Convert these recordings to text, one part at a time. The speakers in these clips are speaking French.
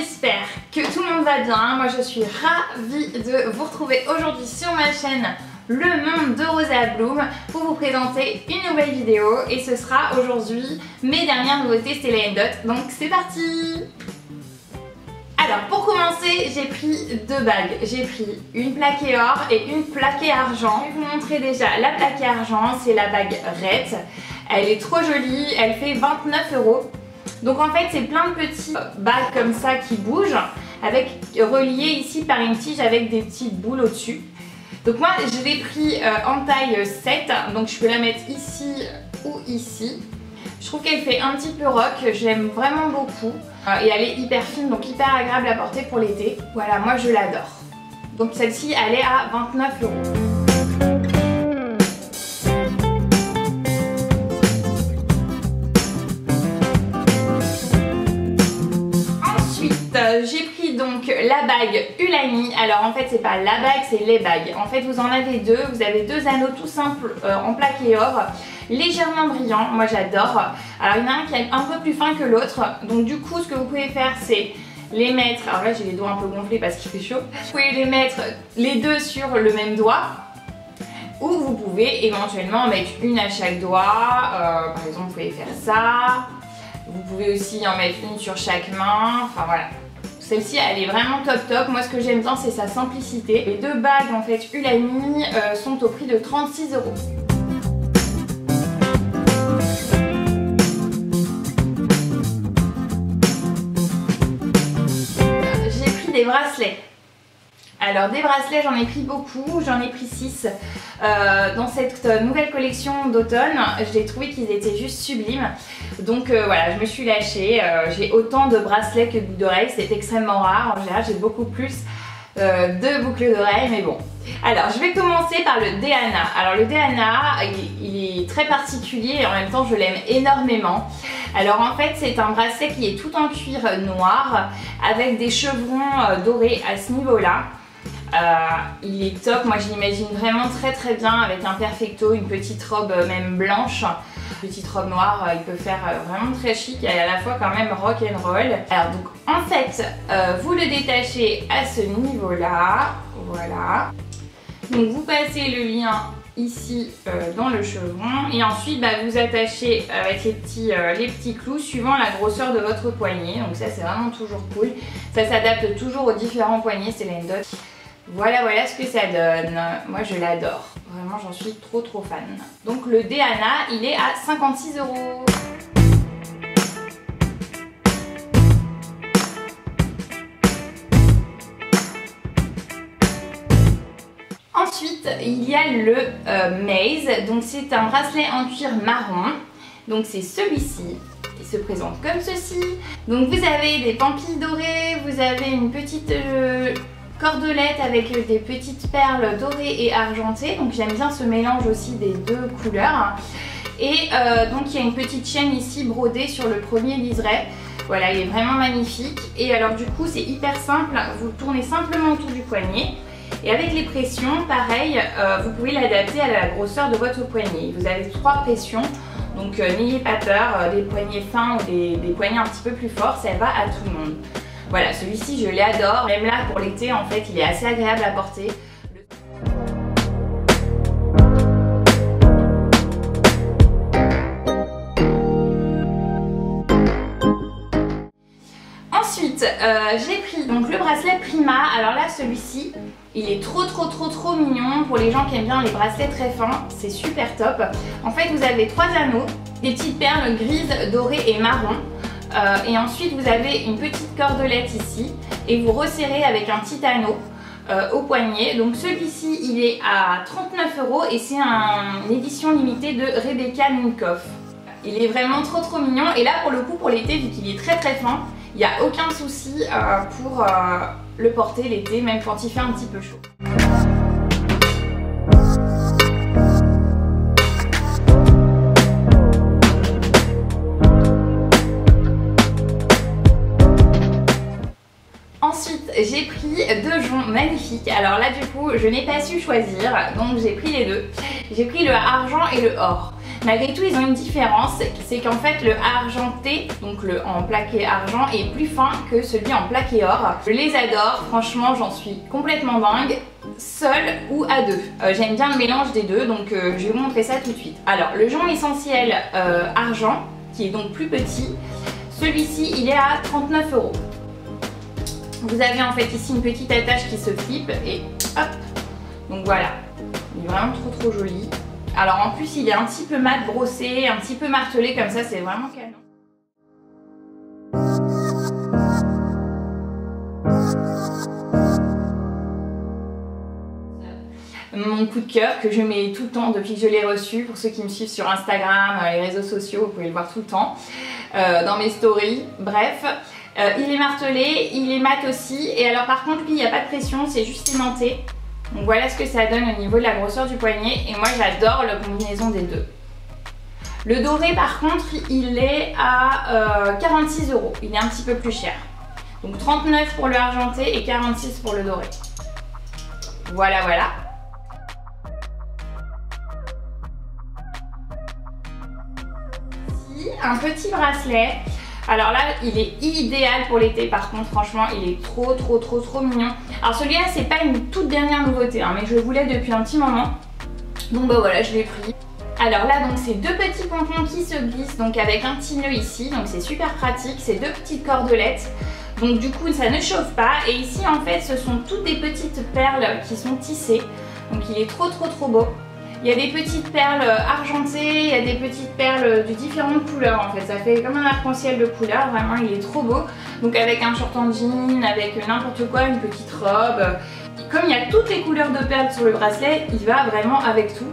j'espère que tout le monde va bien. Moi je suis ravie de vous retrouver aujourd'hui sur ma chaîne Le Monde de Rosa Bloom pour vous présenter une nouvelle vidéo et ce sera aujourd'hui mes dernières nouveautés Stella & Dot, donc c'est parti. Alors pour commencer, j'ai pris deux bagues. J'ai pris une plaquée or et une plaquée argent. Je vais vous montrer déjà la plaquée argent, c'est la bague Red. Elle est trop jolie, elle fait 29 €. Donc en fait c'est plein de petits bagues comme ça qui bougent, avec reliés ici par une tige avec des petites boules au-dessus. Donc moi je l'ai pris en taille 7, donc je peux la mettre ici ou ici. Je trouve qu'elle fait un petit peu rock, j'aime vraiment beaucoup. Et elle est hyper fine, donc hyper agréable à porter pour l'été. Voilà, moi je l'adore. Donc celle-ci elle est à 29 €. J'ai pris donc la bague Ulani. Alors en fait c'est pas la bague, c'est les bagues. En fait vous en avez deux, vous avez deux anneaux tout simples en plaqué or, légèrement brillants, moi j'adore. Alors il y en a un qui est un peu plus fin que l'autre, donc du coup ce que vous pouvez faire c'est les mettre, alors là j'ai les doigts un peu gonflés parce qu'il fait chaud. Vous pouvez les mettre les deux sur le même doigt, ou vous pouvez éventuellement mettre une à chaque doigt, par exemple vous pouvez faire ça. Vous pouvez aussi en mettre une sur chaque main, enfin voilà. Celle-ci elle est vraiment top top, moi ce que j'aime bien c'est sa simplicité. Les deux bagues en fait Ulani sont au prix de 36 €. J'ai pris des bracelets. Alors des bracelets j'en ai pris beaucoup, j'en ai pris 6 dans cette nouvelle collection d'automne. J'ai trouvé qu'ils étaient juste sublimes. Donc voilà, je me suis lâchée, j'ai autant de bracelets que de boucles d'oreilles, c'est extrêmement rare. En général j'ai beaucoup plus de boucles d'oreilles, mais bon. Alors je vais commencer par le Deana. Alors le Deana il est très particulier et en même temps je l'aime énormément. Alors en fait c'est un bracelet qui est tout en cuir noir avec des chevrons dorés à ce niveau là. Il est top, moi je l'imagine vraiment très bien avec un perfecto, une petite robe même blanche, une petite robe noire, il peut faire vraiment très chic et à la fois quand même rock and roll. Alors donc en fait vous le détachez à ce niveau là, voilà. Donc vous passez le lien ici dans le chevron et ensuite vous attachez avec les petits clous suivant la grosseur de votre poignet. Donc ça c'est vraiment toujours cool, ça s'adapte toujours aux différents poignets Stella & Dot. Voilà ce que ça donne. Moi je l'adore. Vraiment j'en suis trop fan. Donc le Deana il est à 56 €. Ensuite il y a le Maze. Donc c'est un bracelet en cuir marron. Donc c'est celui-ci. Il se présente comme ceci. Donc vous avez des pampilles dorées. Vous avez une petite cordelette avec des petites perles dorées et argentées, donc j'aime bien ce mélange aussi des deux couleurs. Et donc il y a une petite chaîne ici brodée sur le premier liseré. Voilà, il est vraiment magnifique. Et alors du coup c'est hyper simple, vous tournez simplement autour du poignet et avec les pressions, pareil, vous pouvez l'adapter à la grosseur de votre poignet. Vous avez 3 pressions, donc n'ayez pas peur, des poignets fins ou des poignets un petit peu plus forts, ça va à tout le monde. Voilà, celui-ci je l'adore, même là pour l'été en fait il est assez agréable à porter. Ensuite j'ai pris donc le bracelet Prima. Alors là celui-ci il est trop mignon pour les gens qui aiment bien les bracelets très fins, c'est super top. En fait vous avez 3 anneaux, des petites perles grises, dorées et marron. Et ensuite vous avez une petite cordelette ici et vous resserrez avec un petit anneau au poignet. Donc celui-ci il est à 39 € et c'est une édition limitée de Rebecca Minkoff. Il est vraiment trop mignon et là pour le coup pour l'été vu qu'il est très fin, il n'y a aucun souci pour le porter l'été même quand il fait un petit peu chaud. Ensuite j'ai pris deux joncs magnifiques. Alors là du coup je n'ai pas su choisir, donc j'ai pris les deux. J'ai pris le argent et le or. Malgré tout, ils ont une différence, c'est qu'en fait le argenté, donc le en plaqué argent, est plus fin que celui en plaqué or. Je les adore, franchement j'en suis complètement dingue, seule ou à deux. J'aime bien le mélange des deux, donc je vais vous montrer ça tout de suite. Alors le jonc essentiel argent, qui est donc plus petit, celui-ci il est à 39 €. Vous avez en fait ici une petite attache qui se flippe et hop, donc voilà, il est vraiment trop joli. Alors en plus il est un petit peu mat brossé, un petit peu martelé comme ça, c'est vraiment canon. Mon coup de cœur que je mets tout le temps depuis que je l'ai reçu, pour ceux qui me suivent sur Instagram, les réseaux sociaux, vous pouvez le voir tout le temps, dans mes stories, bref. Il est martelé, il est mat aussi, et alors par contre lui il n'y a pas de pression, c'est juste aimanté. Donc voilà ce que ça donne au niveau de la grosseur du poignet, et moi j'adore la combinaison des deux. Le doré par contre il est à 46 €, il est un petit peu plus cher. Donc 39 pour le argenté et 46 pour le doré. Voilà. Un petit bracelet. Alors là, il est idéal pour l'été par contre, franchement, il est trop mignon. Alors celui-là, c'est pas une toute dernière nouveauté, hein, mais je le voulais depuis un petit moment. Donc bah voilà, je l'ai pris. Alors là, donc c'est deux petits pompons qui se glissent, donc avec un petit nœud ici, donc c'est super pratique. C'est deux petites cordelettes, donc du coup ça ne chauffe pas. Et ici en fait, ce sont toutes des petites perles qui sont tissées, donc il est trop beau. Il y a des petites perles argentées, il y a des petites perles de différentes couleurs en fait. Ça fait comme un arc-en-ciel de couleurs, vraiment il est trop beau. Donc avec un short en jean, avec n'importe quoi, une petite robe. Comme il y a toutes les couleurs de perles sur le bracelet, il va vraiment avec tout.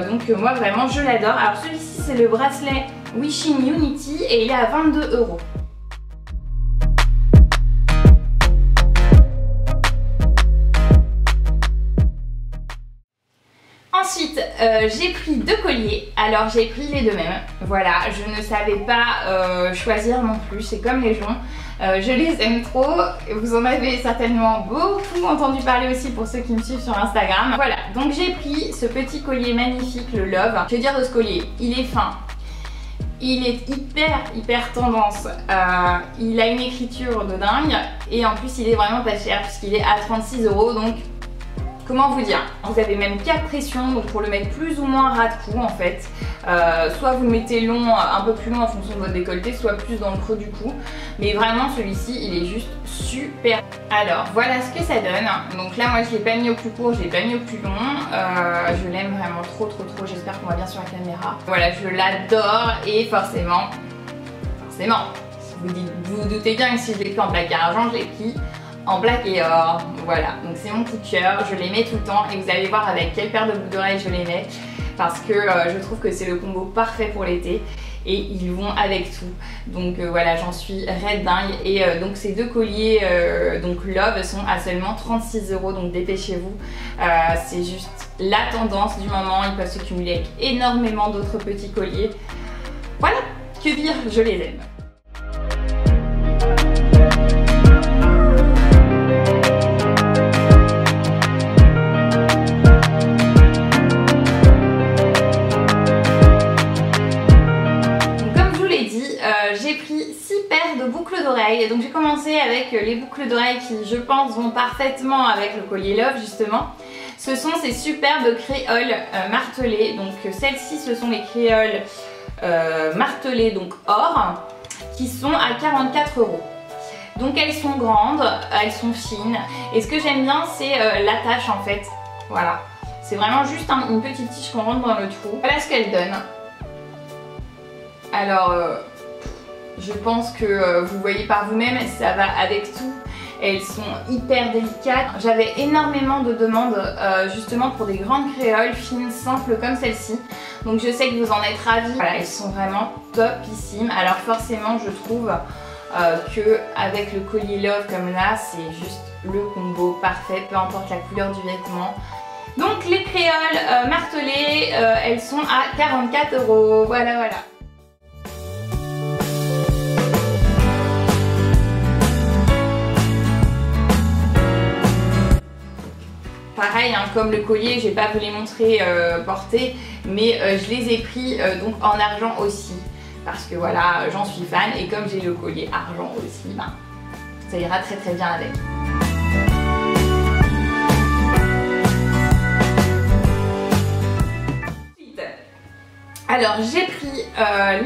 Donc moi vraiment je l'adore. Alors celui-ci c'est le bracelet Wishing Unity et il est à 22 €. Ensuite, j'ai pris deux colliers. Alors j'ai pris les deux mêmes. Voilà, je ne savais pas choisir non plus. C'est comme les joncs. Je les aime trop. Vous en avez certainement beaucoup entendu parler aussi pour ceux qui me suivent sur Instagram. Voilà, donc j'ai pris ce petit collier magnifique, le Love. Je vais dire de ce collier, il est fin. Il est hyper tendance. Il a une écriture de dingue. Et en plus, il est vraiment pas cher puisqu'il est à 36 €. Donc comment vous dire, vous avez même 4 pressions, donc pour le mettre plus ou moins ras de cou en fait. Soit vous le mettez long, un peu plus long en fonction de votre décolleté, soit plus dans le creux du cou. Mais vraiment celui-ci il est juste super. Alors voilà ce que ça donne. Donc là moi je l'ai pas mis au plus court, je l'ai pas mis au plus long. Je l'aime vraiment trop. J'espère qu'on voit bien sur la caméra. Voilà, je l'adore et forcément, vous vous doutez bien que si je l'ai pris en plaqué argent, je l'ai pris en plaqué or. Voilà, donc c'est mon coup de cœur, je les mets tout le temps et vous allez voir avec quelle paire de boucles d'oreilles je les mets parce que je trouve que c'est le combo parfait pour l'été et ils vont avec tout. Donc voilà, j'en suis red dingue et donc ces deux colliers donc Love sont à seulement 36 €, donc dépêchez-vous. C'est juste la tendance du moment, ils peuvent se cumuler avec énormément d'autres petits colliers. Voilà, que dire, je les aime. Donc j'ai commencé avec les boucles d'oreilles qui je pense vont parfaitement avec le collier Love justement. Ce sont ces superbes créoles martelées. Donc celles-ci ce sont les créoles martelées donc or qui sont à 44 €. Donc elles sont grandes, elles sont fines et ce que j'aime bien c'est l'attache en fait. Voilà, c'est vraiment juste une petite tige qu'on rentre dans le trou. Voilà ce qu'elle donne. Alors je pense que vous voyez par vous-même, ça va avec tout. Elles sont hyper délicates. J'avais énormément de demandes justement pour des grandes créoles fines, simples comme celle-ci. Donc je sais que vous en êtes ravis. Voilà, elles sont vraiment topissimes. Alors forcément, je trouve que avec le collier Love comme là, c'est juste le combo parfait, peu importe la couleur du vêtement. Donc les créoles martelées, elles sont à 44 €. Voilà. Pareil, pareil, hein, comme le collier, je vais pas vous les montrer portés, mais je les ai pris donc en argent aussi. Parce que voilà, j'en suis fan et comme j'ai le collier argent aussi, ben, ça ira très très bien avec. Alors j'ai pris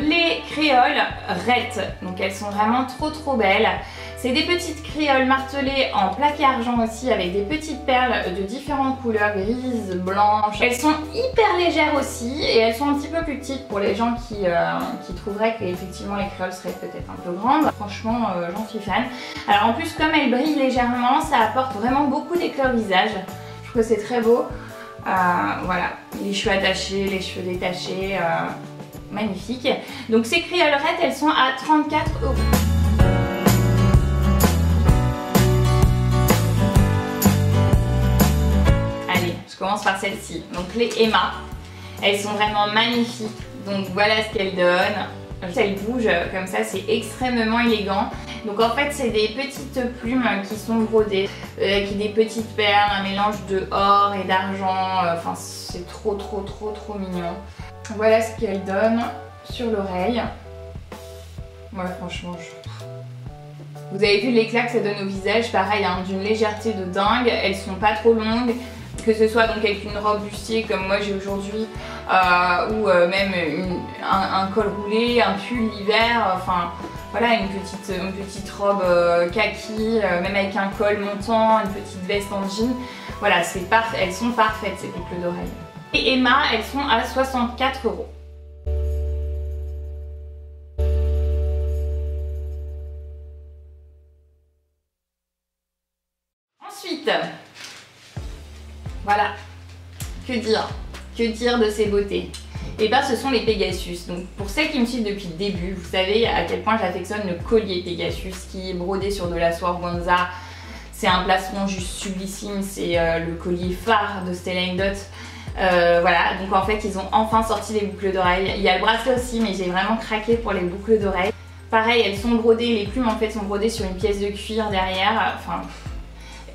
les créoles Ret, donc elles sont vraiment trop belles. C'est des petites créoles martelées en plaqué argent aussi avec des petites perles de différentes couleurs, grises, blanches. Elles sont hyper légères aussi et elles sont un petit peu plus petites pour les gens qui trouveraient qu'effectivement les créoles seraient peut-être un peu grandes. Franchement j'en suis fan. Alors en plus comme elles brillent légèrement, ça apporte vraiment beaucoup d'éclat au visage. Je trouve que c'est très beau. Voilà, les cheveux attachés, les cheveux détachés, magnifique. Donc ces créoles Ret, elles sont à 34 €. Allez, je commence par celle-ci. Donc les Emma, elles sont vraiment magnifiques. Donc voilà ce qu'elles donnent. Elles bougent comme ça, c'est extrêmement élégant. Donc en fait c'est des petites plumes qui sont brodées avec des petites perles, un mélange de or et d'argent, enfin c'est trop mignon. Voilà ce qu'elle donne sur l'oreille. Ouais franchement vous avez vu l'éclat que ça donne au visage, pareil hein, d'une légèreté de dingue, elles sont pas trop longues. Que ce soit donc avec une robe bustier comme moi j'ai aujourd'hui ou même un col roulé, un pull l'hiver, enfin voilà une petite robe kaki, même avec un col montant, une petite veste en jean. Voilà, c'est parfait, elles sont parfaites ces boucles d'oreilles. Et Emma, elles sont à 64 €. Ensuite, voilà, que dire de ces beautés? Et bien ce sont les Pegasus. Donc pour celles qui me suivent depuis le début, vous savez à quel point j'affectionne le collier Pegasus qui est brodé sur de la soie organza. C'est un placement juste sublissime, c'est le collier phare de Stella Dot. Voilà, donc en fait ils ont enfin sorti les boucles d'oreilles. Il y a le bracelet aussi, mais j'ai vraiment craqué pour les boucles d'oreilles. Pareil, elles sont brodées, les plumes en fait sont brodées sur une pièce de cuir derrière. Enfin,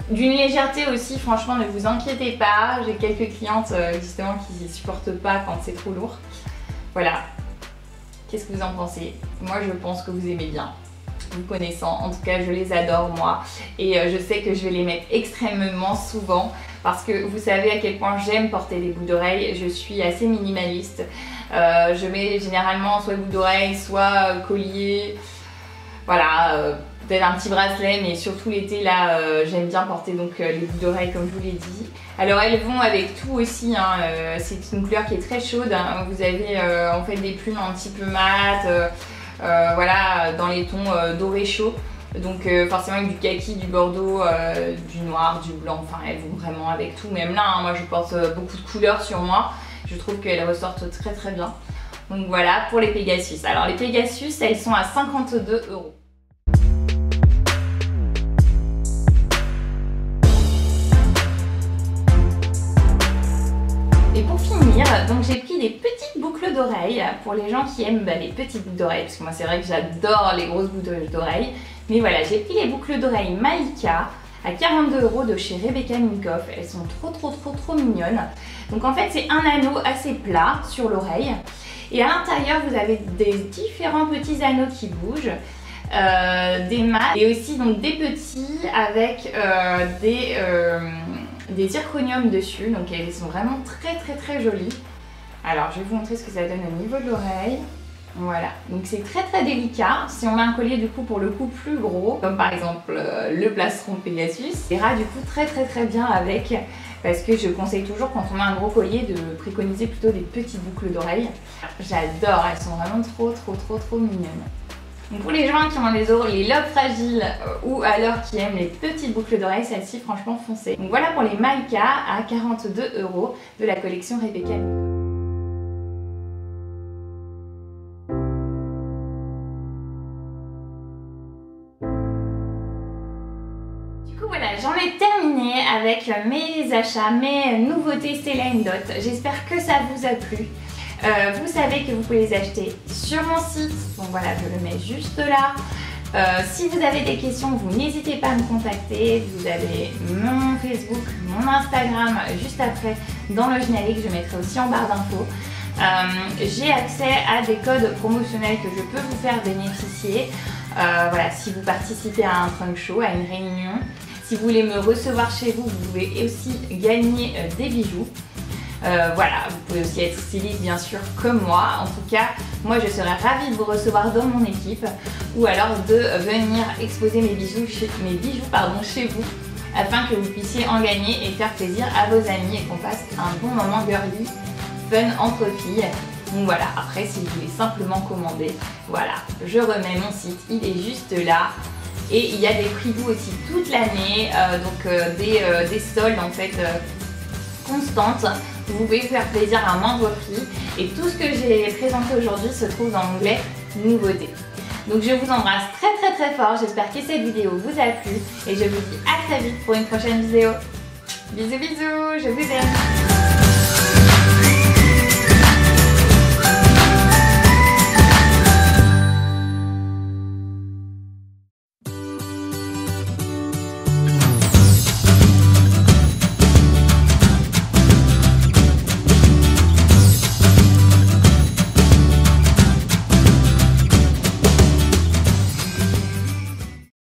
d'une légèreté aussi, franchement ne vous inquiétez pas, j'ai quelques clientes justement qui ne supportent pas quand c'est trop lourd. Voilà, qu'est-ce que vous en pensez? Moi je pense que vous aimez bien, vous connaissant, en tout cas je les adore moi et je sais que je vais les mettre extrêmement souvent parce que vous savez à quel point j'aime porter des boucles d'oreilles, je suis assez minimaliste, je mets généralement soit boucles d'oreilles, soit collier, voilà. Peut-être un petit bracelet, mais surtout l'été là j'aime bien porter donc les boucles d'oreilles comme je vous l'ai dit. Alors elles vont avec tout aussi, hein, c'est une couleur qui est très chaude, hein. Vous avez en fait des plumes un petit peu mat, voilà, dans les tons doré chaud. Donc forcément avec du kaki, du bordeaux, du noir, du blanc, enfin elles vont vraiment avec tout. Même là, hein, moi je porte beaucoup de couleurs sur moi, je trouve qu'elles ressortent très bien. Donc voilà pour les Pegasus. Alors les Pegasus, elles sont à 52 €. Et pour finir, donc j'ai pris des petites boucles d'oreilles pour les gens qui aiment les petites boucles d'oreilles, parce que moi c'est vrai que j'adore les grosses boucles d'oreilles. Mais voilà, j'ai pris les boucles d'oreilles Malika à 42 € de chez Rebecca Minkoff. Elles sont trop mignonnes. Donc en fait c'est un anneau assez plat sur l'oreille. Et à l'intérieur vous avez des différents petits anneaux qui bougent. Des mats et aussi donc des petits avec des zirconium dessus, donc elles sont vraiment très jolies. Alors je vais vous montrer ce que ça donne au niveau de l'oreille. Voilà, donc c'est très délicat. Si on met un collier du coup pour le coup plus gros, comme par exemple le plastron Pegasus, ça ira du coup très bien avec, parce que je conseille toujours quand on met un gros collier de préconiser plutôt des petites boucles d'oreilles. J'adore, elles sont vraiment trop mignonnes. Donc pour les gens qui ont les lobes fragiles ou alors qui aiment les petites boucles d'oreilles, celle-ci franchement foncez. Donc voilà pour les Malika à 42 € de la collection Rebecca. Du coup voilà, j'en ai terminé avec mes achats, mes nouveautés Stella Dot. J'espère que ça vous a plu. Vous savez que vous pouvez les acheter sur mon site, donc voilà je le mets juste là. Si vous avez des questions, vous n'hésitez pas à me contacter. Vous avez mon Facebook, mon Instagram juste après dans le générique, je mettrai aussi en barre d'infos. J'ai accès à des codes promotionnels que je peux vous faire bénéficier. Voilà, si vous participez à un trunk show, à une réunion, si vous voulez me recevoir chez vous, vous pouvez aussi gagner des bijoux. Voilà, vous pouvez aussi être styliste bien sûr comme moi. En tout cas, moi je serais ravie de vous recevoir dans mon équipe ou alors de venir exposer mes bijoux chez vous afin que vous puissiez en gagner et faire plaisir à vos amis et qu'on passe un bon moment girly, fun entre filles. Donc voilà, après si vous voulez simplement commander, voilà, je remets mon site, il est juste là. Et il y a des prix doux aussi toute l'année, des soldes en fait constantes. Vous pouvez faire plaisir à moindre prix et tout ce que j'ai présenté aujourd'hui se trouve dans l'onglet nouveautés. Donc je vous embrasse très fort, j'espère que cette vidéo vous a plu et je vous dis à très vite pour une prochaine vidéo. Bisous bisous, je vous aime.